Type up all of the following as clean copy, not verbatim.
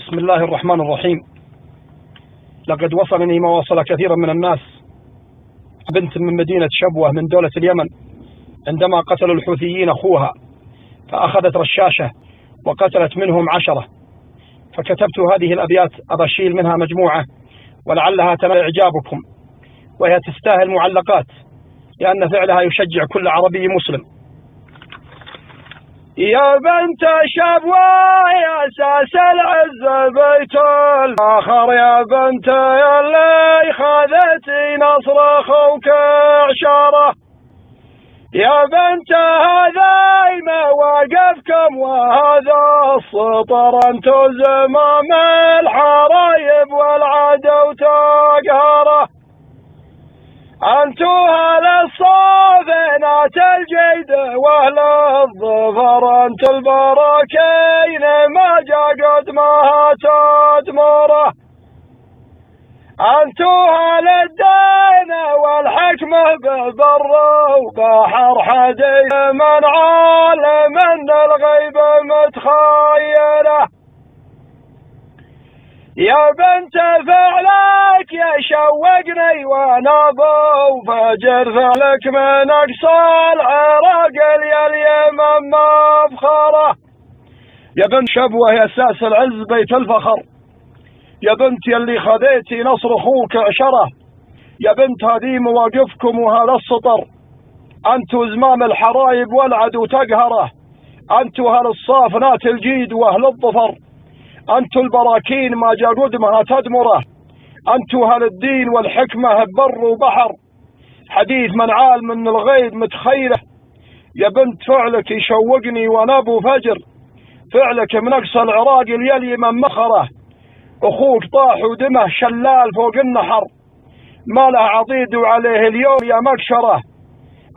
بسم الله الرحمن الرحيم. لقد وصلني ما وصل كثيرا من الناس بنت من مدينة شبوة من دولة اليمن عندما قتلوا الحوثيين أخوها، فأخذت رشاشة وقتلت منهم 10. فكتبت هذه الأبيات أشيل منها مجموعة ولعلها تنال إعجابكم، وهي تستاهل معلقات لأن فعلها يشجع كل عربي مسلم. يا بنت شبوة يا أساس العز بيت الفخر، يا بنت يلي خذتي نصر أخوك عشرة، يا بنت هذا مواقفكم وهذا السطر، انتو زمام الحرايب والعدو تقهره، انتو اهل الصافنات الجيد واهل الظفر، انتو البراكين ما جا قدمها تدمره، انتو اهل الدين والحكمه بالبر وبحر، حديث من عالم ان الغيب متخيله، يا بنت فعلك يشوقني وانا بوفجر فعلك من اقصى العراق اليمن مفخره، يا بنت شبوة يا اساس العز بيت الفخر، يا بنت يلي خذيتي نصر اخوك عشرة، يا بنت هذه مواقفكم وهذا السطر، انتو زمام الحرايب والعدو تقهره، انتو اهل الصافنات الجيد واهل الظفر، انتو البراكين ما جا قدمها تدمره، انتو اهل الدين والحكمه بر وبحر، حديث من عالم من الغيب متخيله، يا بنت فعلك يشوقني وانا ابو فجر، فعلك من اقصى العراق اليمن مخره، اخوك طاح ودمه شلال فوق النحر، ما له عضيد وعليه اليوم يا مكشره،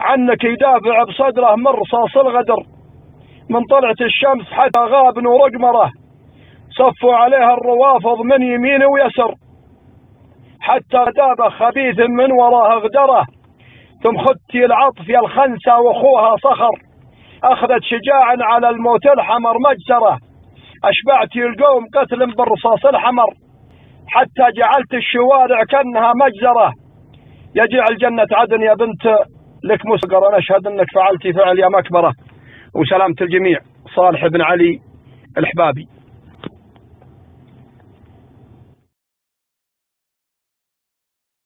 عنك يدافع بصدره من رصاص الغدر، من طلعة الشمس حتى غاب نور قمره، صفوا عليها الروافض من يمين ويسر، حتى داب خبيث من وراه غدره، ثم خدتي العطف يا الخنسة واخوها صخر، اخذت شجاعا على الموت الحمر مجزره، اشبعتي القوم قتل بالرصاص الحمر، حتى جعلت الشوارع كأنها مجزرة، يجعل جنة عدن يا بنت لك مسقر، أنا أشهد أنك فعلتي فعل يا مكبرة. وسلامة الجميع. صالح بن علي الحبابي.